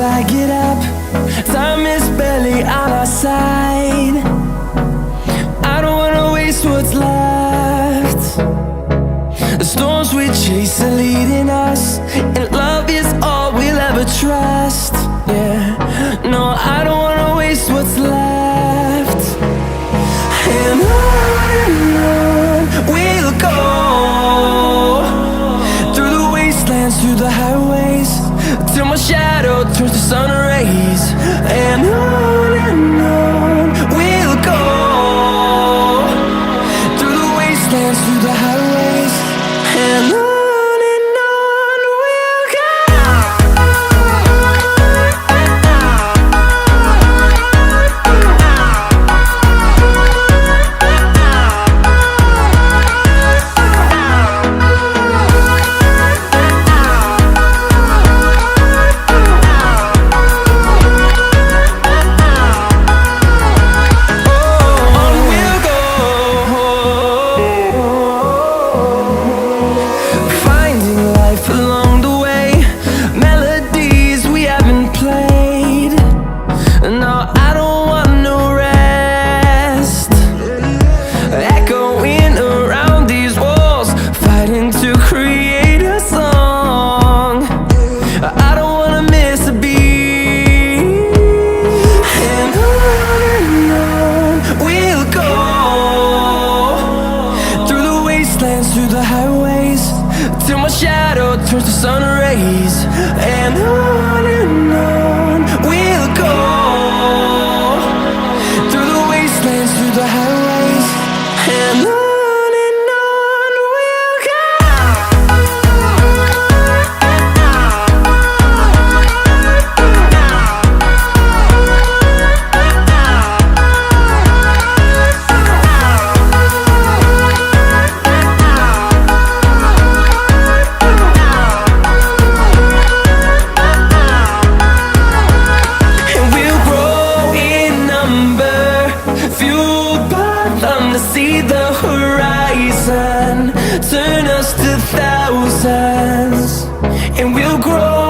I get up. Time is barely on our side. I don't wanna waste what's left. The storms we chase are leading us, and love is all we'll ever trust. Yeah, no, I don't wanna waste what's left. And on we'll go, through the wastelands, through the highways, till my shadow turns to sun rays. And on we'll go, through the wastelands, through the highways, and on. To create a song, I don't wanna miss a beat. And on we'll go, through the wastelands, through the highways, till my shadow turns to sun rays. And on we'll go, through the wastelands, through the highways, and on. See the horizon turn us to thousands, and we'll grow